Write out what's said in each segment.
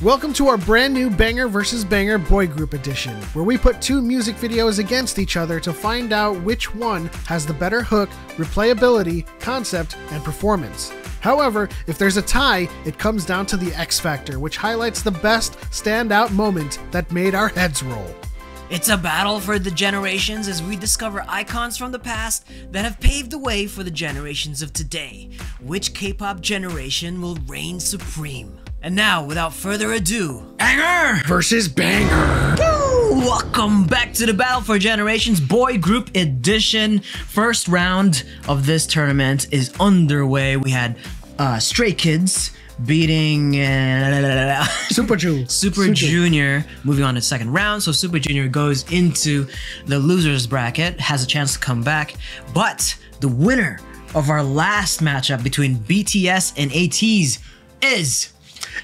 Welcome to our brand new Banger vs. Banger Boy Group Edition, where we put two music videos against each other to find out which one has the better hook, replayability, concept, and performance. However, if there's a tie, it comes down to the X Factor, which highlights the best standout moment that made our heads roll. It's a battle for the generations as we discover icons from the past that have paved the way for the generations of today. Which K-pop generation will reign supreme? And now, without further ado, Banger Versus Banger! Woo! Welcome back to the Battle for Generations Boy Group Edition. First round of this tournament is underway. We had Stray Kids beating Super Junior, moving on to the second round. So Super Junior goes into the losers bracket, has a chance to come back, but the winner of our last matchup between BTS and ATEEZ is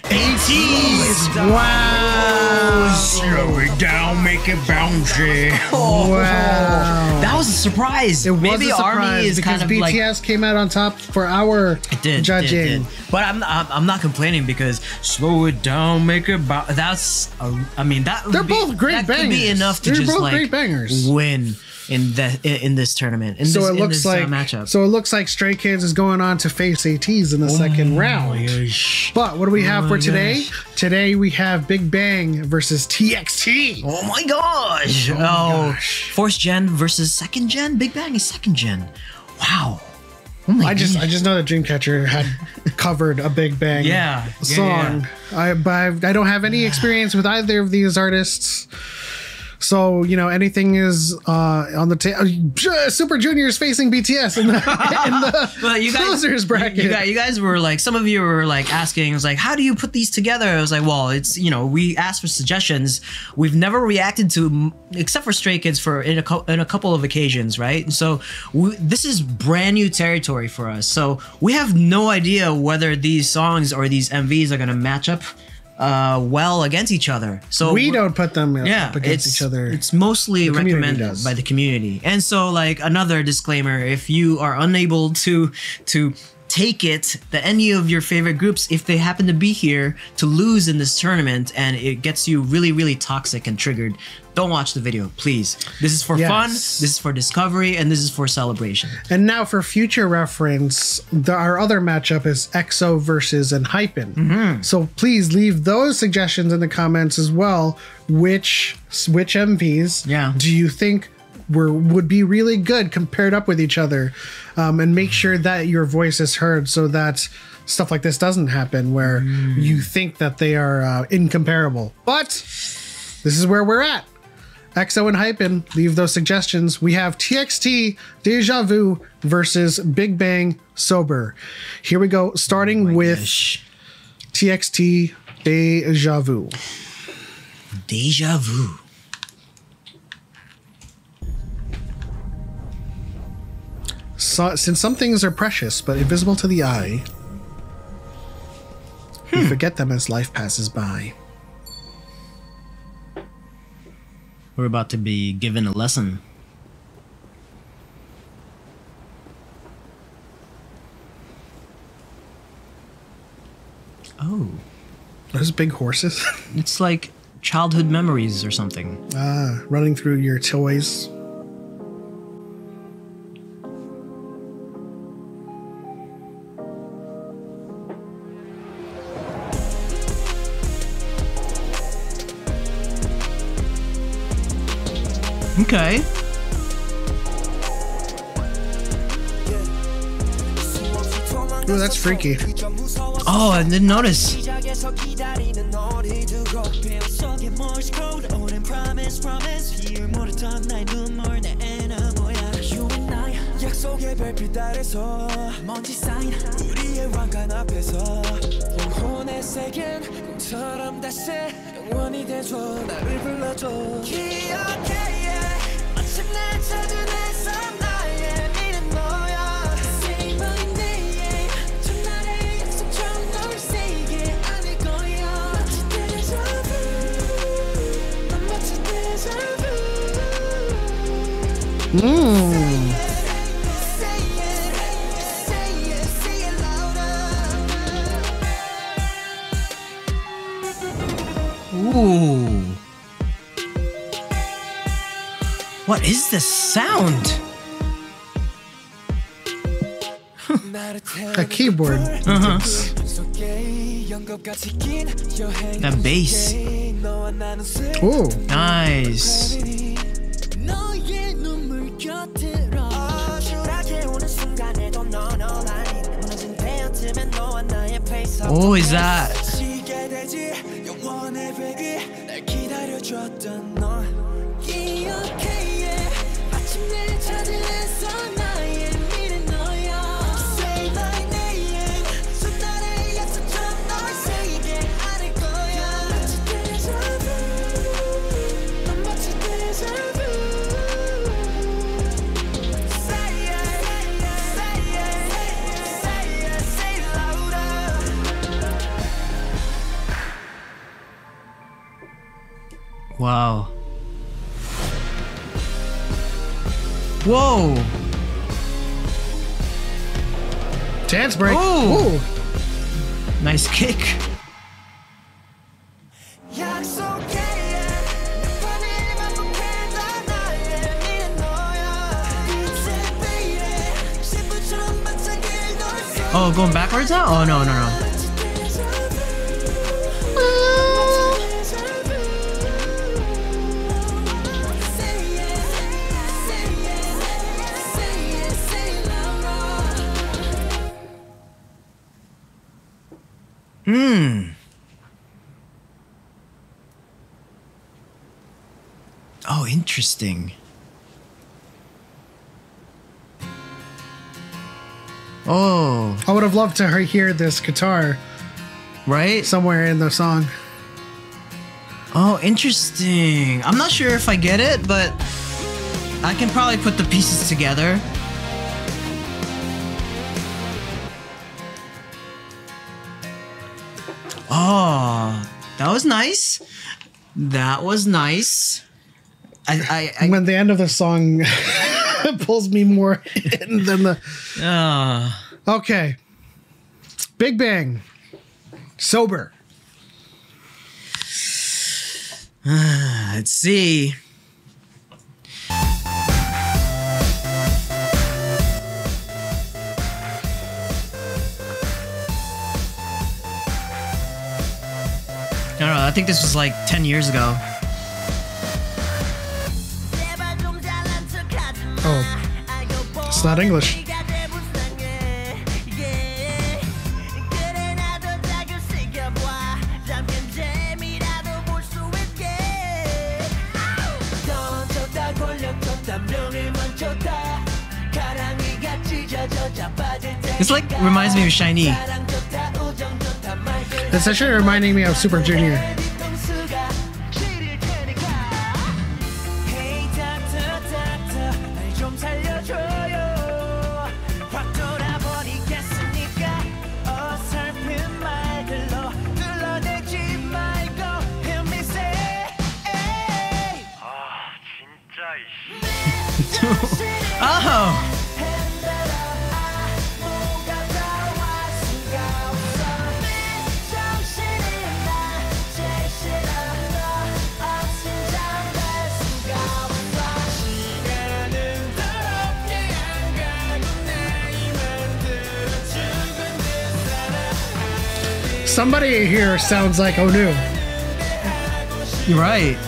ATEEZ. Wow! Slow it down, make it bouncy. Oh, wow! That was a surprise. It was Maybe a surprise ARMY is because kind of BTS like, came out on top for our judging. But I'm not complaining because slow it down, make it bounce. That's I mean that They're both great bangers. Could be enough to They're just both like great bangers. Win in this tournament. So it looks like matchup. So it looks like Stray Kids is going on to face ATEEZ in the second round. But what do we have for today? Today we have Big Bang versus TXT. Oh my gosh! Fourth gen versus second gen. Big Bang is second gen. Wow. Oh my I just know that Dreamcatcher had covered a Big Bang song. I don't have any experience with either of these artists. So, you know, anything is on the table. Super Junior is facing BTS in the well, you guys, losers bracket. You guys were like, some of you were like asking, it was like, how do you put these together? I was like, well, it's, you know, we asked for suggestions. We've never reacted to, except for Stray Kids, in a couple of occasions, right? So this is brand new territory for us. So we have no idea whether these songs or these MVs are going to match up well against each other. So we don't put them up against each other. It's mostly recommended by the community. And so, like, another disclaimer, if you are unable to take it that any of your favorite groups, if they happen to be here, to lose in this tournament and it gets you really, really toxic and triggered, don't watch the video, please. This is for fun, this is for discovery, and this is for celebration. And now for future reference, our other matchup is EXO versus ENHYPEN. So please leave those suggestions in the comments as well. Which MVs do you think would be really good compared up with each other? And make sure that your voice is heard so that stuff like this doesn't happen where you think that they are incomparable. But this is where we're at. EXO and ENHYPEN, leave those suggestions. We have TXT Deja Vu versus Big Bang Sober. Here we go, starting with TXT Deja Vu. Deja Vu. So, since some things are precious but invisible to the eye, we forget them as life passes by. We're about to be given a lesson. Oh. Those big horses? It's like childhood memories or something. Running through your toys. Okay. Ooh, that's freaky. Oh, I didn't notice. Ooh. What is this sound? A keyboard. That bass. Ooh. Nice. Oh, is that? Wow. Whoa. Dance break. Ooh. Ooh. Nice kick. Oh, going backwards now? Oh, no, no, no. Oh, interesting. Oh. I would have loved to hear this guitar Right? somewhere in the song. Oh, interesting. I'm not sure if I get it, but I can probably put the pieces together. Oh, that was nice. That was nice. When the end of the song pulls me more in than the... Okay. Big Bang. Sober. Let's see. I don't know, I think this was like 10 years ago. Oh. It's not English. This like reminds me of Shiny. It's actually reminding me of Super Junior. Oh! Somebody here sounds like Onu. You're right.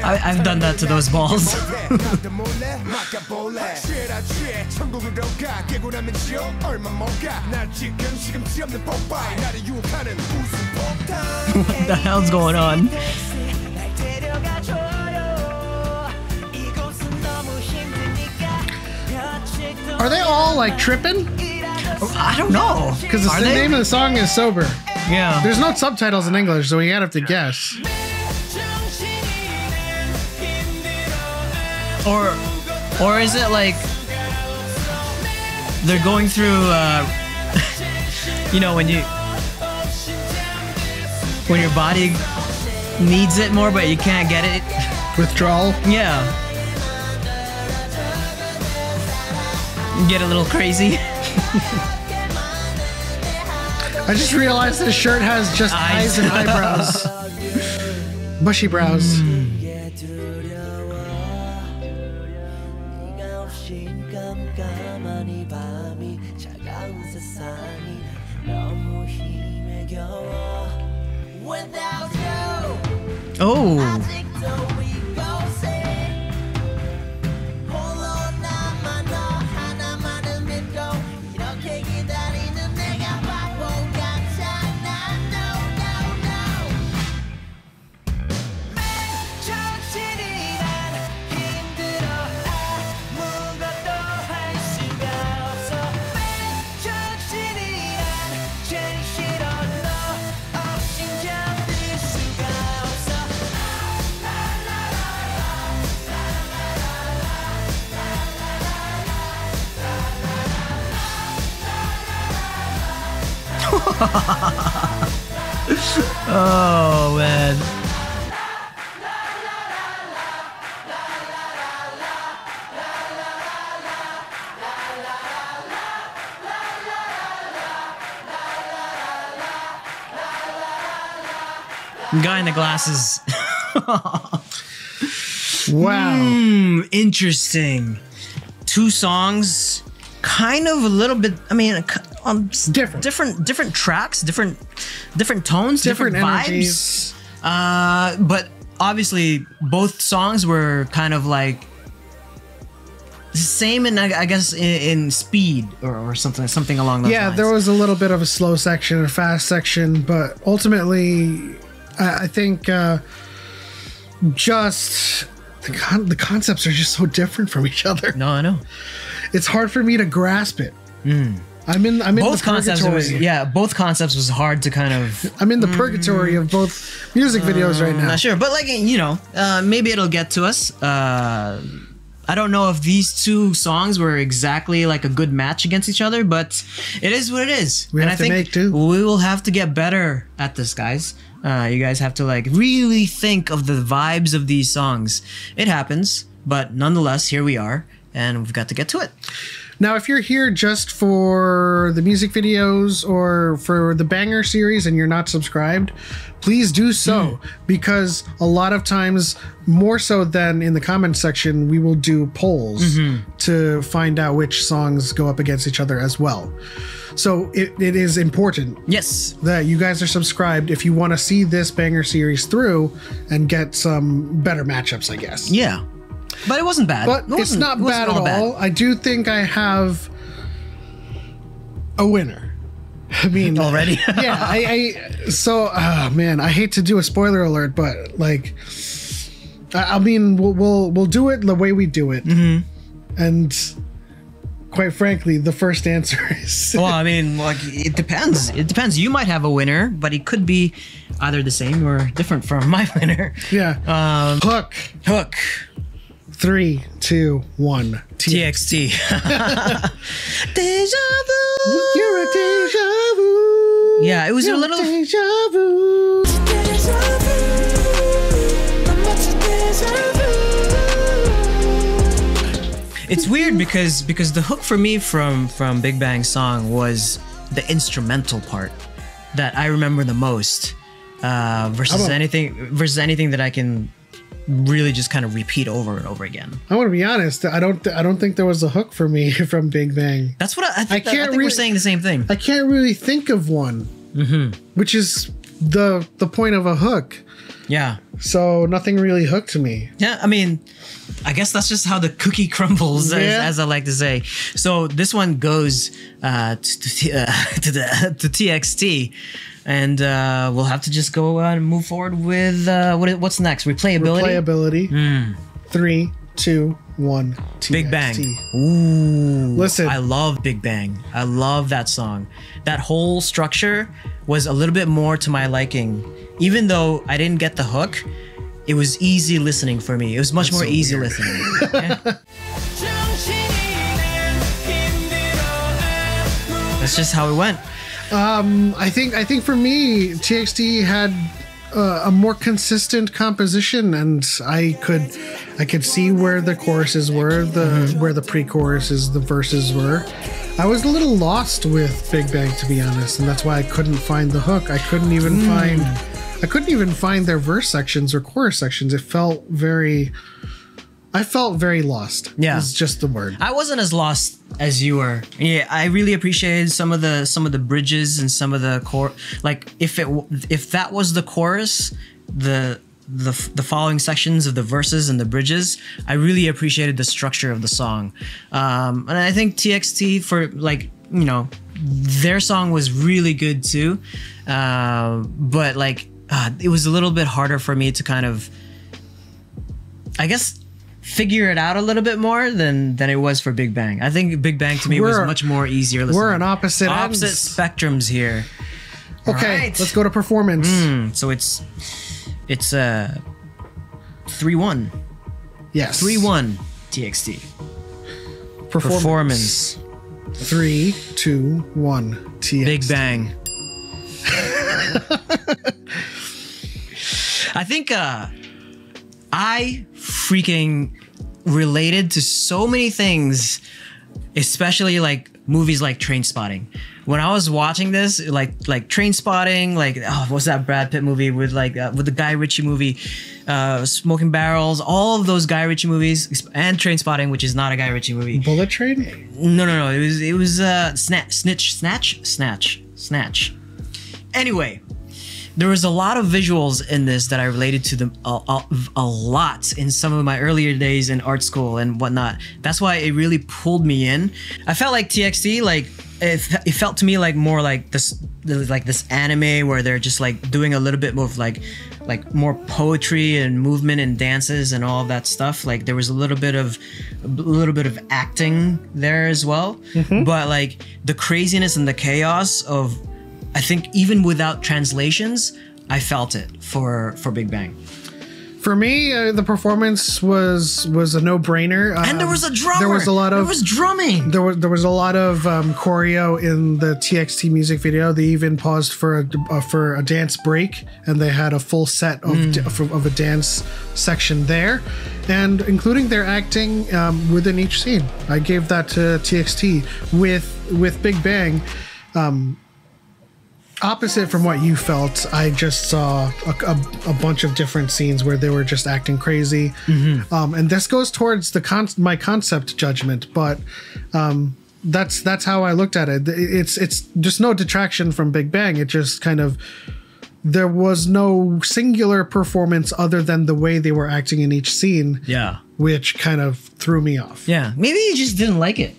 I've done that to those balls. What the hell's going on? Are they all like tripping? I don't know. Because the name of the song is Sober. Yeah. There's no subtitles in English, so we gotta have to guess. Or is it like they're going through you know, when your body needs it more but you can't get it Withdrawal. Yeah. Get a little crazy. I just realized this shirt has just eyes and eyebrows. Bushy brows. Oh. Oh man. Guy in the glasses. Wow. Interesting. Two songs, kind of a little bit. I mean, different tracks, different tones, different vibes. But obviously, both songs were kind of like the same, in I guess in speed or something along those lines. Yeah, there was a little bit of a slow section and a fast section, but ultimately, I think just the concepts are just so different from each other. No, I know. It's hard for me to grasp it. I'm in both the concepts purgatory. both concepts was hard to kind of. I'm in the purgatory of both music videos right now. Not sure, but like maybe it'll get to us. I don't know if these two songs were exactly like a good match against each other, but it is what it is. I think we will have to get better at this, guys. You guys have to like really think of the vibes of these songs. It happens, but nonetheless, here we are, and we've got to get to it. Now, if you're here just for the music videos or for the Banger series and you're not subscribed, please do so, because a lot of times, more so than in the comment section, we will do polls to find out which songs go up against each other as well. So it is important, yes, that you guys are subscribed if you want to see this Banger series through and get some better matchups, I guess. Yeah. But it wasn't bad. But it's not bad at all. I do think I have a winner. I mean, already? Yeah. So, man, I hate to do a spoiler alert, but like, I mean, we'll do it the way we do it, and quite frankly, the first answer is. Well, I mean, like it depends. It depends. You might have a winner, but it could be either the same or different from my winner. Yeah. Hook. 3, 2, 1. TXT. Deja vu. You're a deja vu. Yeah, it was You're a little deja vu. It's weird because the hook for me from Big Bang song was the instrumental part that I remember the most, versus anything that I can really just kind of repeat over and over again. I want to be honest. I don't think there was a hook for me from Big Bang. That's what I think we're saying the same thing. I can't really think of one, which is the point of a hook. Yeah. So nothing really hooked me. Yeah, I mean, I guess that's just how the cookie crumbles, as I like to say. So this one goes to TXT. And we'll have to just go and move forward with what's next? Replayability. 3, 2, 1. TXT. Big Bang. Ooh. Listen. I love Big Bang. I love that song. That whole structure was a little bit more to my liking. Even though I didn't get the hook, it was easy listening for me. It was much more easy listening. Yeah. That's just how it went. I think for me, TXT had a more consistent composition, and I could see where the choruses were, where the pre-choruses, the verses were. I was a little lost with Big Bang, to be honest, and that's why I couldn't find the hook. I couldn't even find their verse sections or chorus sections. I felt very lost. Yeah, is just the word. I wasn't as lost as you were. Yeah, I really appreciated some of the bridges and some of the core. Like if that was the chorus, the following sections of the verses and the bridges, I really appreciated the structure of the song. And I think TXT, for like, you know, their song was really good too. But like it was a little bit harder for me to kind of, I guess, figure it out a little bit more than it was for Big Bang. I think Big Bang to me was much more easier listening. We're on opposite spectrums here. Okay, right. Let's go to performance. So it's 3-1. Yes. 3-1 TXT. Performance. 3, 2, 1 TXT. Big Bang. I think I freaking related to so many things, especially like movies like Trainspotting. When I was watching this, like Trainspotting, like what's that Brad Pitt movie with the Guy Ritchie movie, Smoking Barrels, all of those Guy Ritchie movies, and Trainspotting, which is not a Guy Ritchie movie. Bullet Train? No. It was Snatch. Anyway, there was a lot of visuals in this that I related to them a lot in some of my earlier days in art school and whatnot. That's why it really pulled me in. I felt like TXT, like it felt to me like more like this anime where they're just like doing a little bit more of like more poetry and movement and dances and all of that stuff. Like there was a little bit of acting there as well. But like the craziness and the chaos of, I think even without translations, I felt it for Big Bang. For me, the performance was a no-brainer. And there was a drummer. There was drumming. There was a lot of choreo in the TXT music video. They even paused for a dance break, and they had a full set of a dance section there, and including their acting within each scene. I gave that to TXT. With Big Bang. Opposite from what you felt, I just saw a bunch of different scenes where they were just acting crazy. And this goes towards my concept judgment, but that's how I looked at it. It's just no detraction from Big Bang. It just kind of, there was no singular performance other than the way they were acting in each scene. Yeah. Which kind of threw me off. Yeah. Maybe you just didn't like it.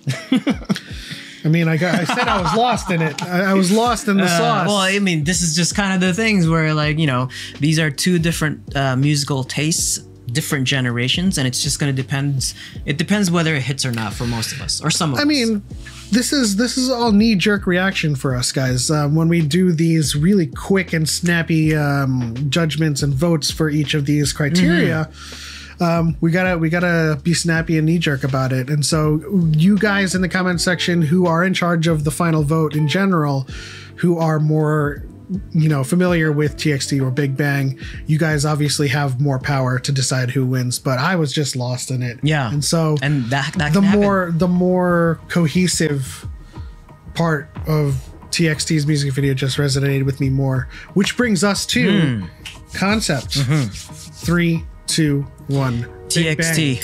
I mean, I said I was lost in it. I was lost in the sauce. Well, I mean, this is just kind of the things where, like, you know, these are two different musical tastes, different generations, and it's just going to depend. It depends whether it hits or not for most of us, or some of us. I mean, this is all knee-jerk reaction for us guys. When we do these really quick and snappy judgments and votes for each of these criteria. We gotta be snappy and knee-jerk about it. And so you guys in the comment section who are in charge of the final vote in general, who are more, you know, familiar with TXT or Big Bang, you guys obviously have more power to decide who wins, but I was just lost in it. Yeah. And so the more cohesive part of TXT's music video just resonated with me more, which brings us to concept. 3, 2, 1 TXT.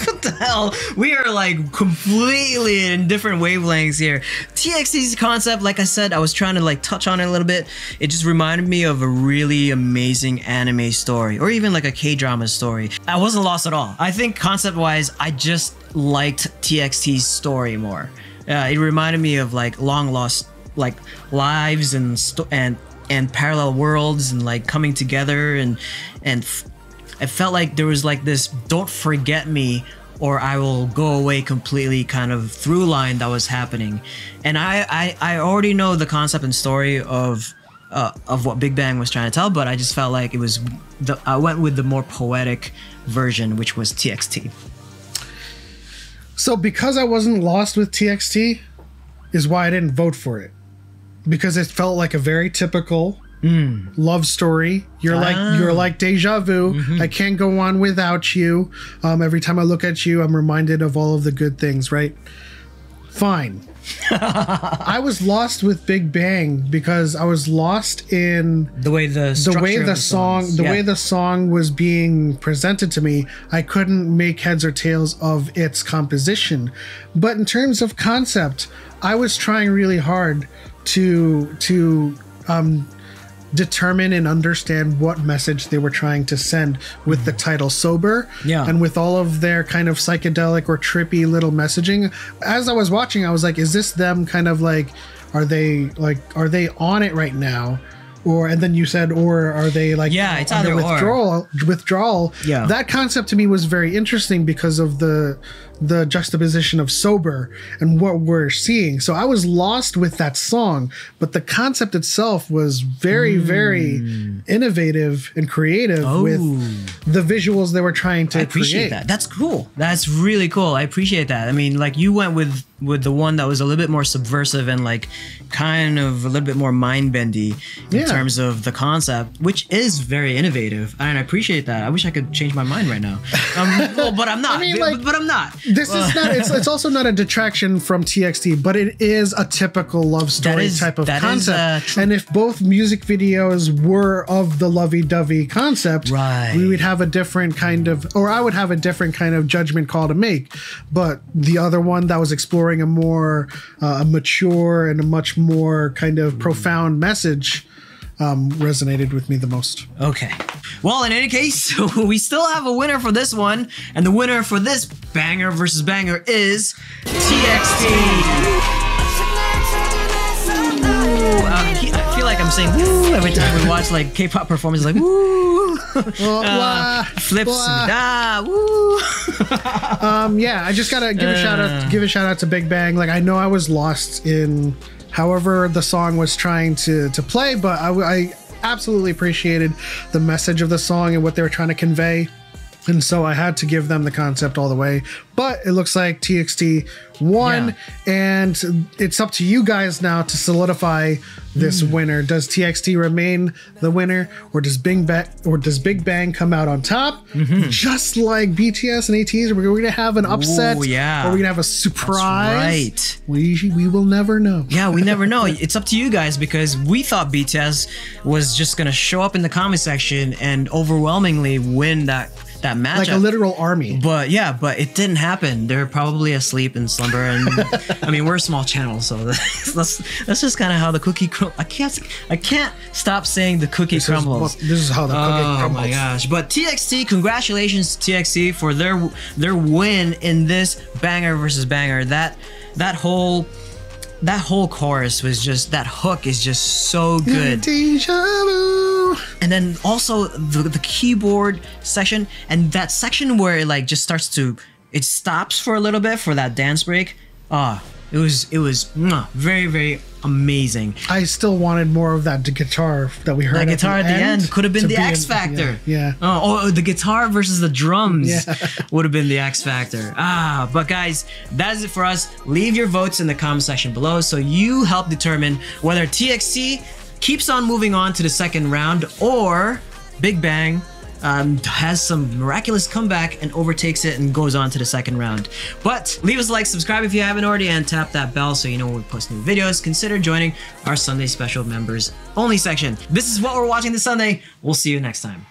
What the hell? We are like completely in different wavelengths here. TXT's concept, like I said, I was trying to like touch on it a little bit. It just reminded me of a really amazing anime story, or even like a K-drama story. I wasn't lost at all. I think concept-wise, I just liked TXT's story more. It reminded me of like long lost like lives and parallel worlds and like coming together and I felt like there was like this "don't forget me or I will go away completely" kind of through line that was happening, and I already know the concept and story of what Big Bang was trying to tell, but I just felt like it was I went with the more poetic version, which was TXT. So because I wasn't lost with TXT, is why I didn't vote for it, because it felt like a very typical love story. You're like Deja Vu. I can't go on without you. Every time I look at you, I'm reminded of all of the good things, right? Fine. I was lost with Big Bang because I was lost in the way the song was being presented to me. I couldn't make heads or tails of its composition. But in terms of concept, I was trying really hard to determine and understand what message they were trying to send with the title Sober, and with all of their kind of psychedelic or trippy little messaging. As I was watching, I was like, is this them kind of like, are they on it right now? And then you said, or are they like, it's either withdrawal. That concept to me was very interesting because of the juxtaposition of sober and what we're seeing. So I was lost with that song, but the concept itself was very, very innovative and creative with the visuals they were trying to create. That. That's cool. That's really cool. I appreciate that. I mean, like, you went with the one that was a little bit more subversive and like kind of a little bit more mind bendy in terms of the concept, which is very innovative, and I appreciate that. I wish I could change my mind right now, but I'm not. I mean, but I'm not. This is not. It's also not a detraction from TXT, but it is a typical love story type of concept. And if both music videos were of the lovey-dovey concept, we would have a different kind of, or I would have a different kind of judgment call to make. But the other one that was exploring a more mature and a much more kind of profound message resonated with me the most. Okay. Well, in any case, we still have a winner for this one, and the winner for this banger versus banger is TXT. I feel like I'm saying woo every time we watch like K-pop performances, like woo. Flips woo. I just gotta give a shout out to Big Bang. Like, I know I was lost in however the song was trying to play, but I absolutely appreciated the message of the song and what they were trying to convey. And so I had to give them the concept all the way. But it looks like TXT won, and it's up to you guys now to solidify this winner. Does TXT remain the winner, or does Big Bang come out on top? Just like BTS and ATEEZ, we're going to have an upset, or we're going to have a surprise. That's right. We will never know. Yeah, we never know. It's up to you guys, because we thought BTS was just going to show up in the comment section and overwhelmingly win that matchup, like a literal army. But it didn't happen. They're probably asleep in slumber, and I mean, we're a small channel, so that's just kind of how the cookie I can't stop saying the cookie crumbles. This is how the cookie crumbles. Oh my gosh. But TXT, congratulations to TXT for their win in this banger versus banger. That whole chorus was just, that hook is just so good. Deja vu. And then also the keyboard section, and that section where it like just starts to, it stops for a little bit for that dance break. It was very, very amazing. I still wanted more of that guitar that we heard. That guitar at the end could have been the X Factor. The guitar versus the drums would have been the X Factor. But guys, that is it for us. Leave your votes in the comment section below so you help determine whether TXT keeps on moving on to the second round, or Big Bang has some miraculous comeback and overtakes it and goes on to the second round. But leave us a like, subscribe if you haven't already, and tap that bell so you know when we post new videos. Consider joining our Sunday special members only section. This is what we're watching this Sunday. We'll see you next time.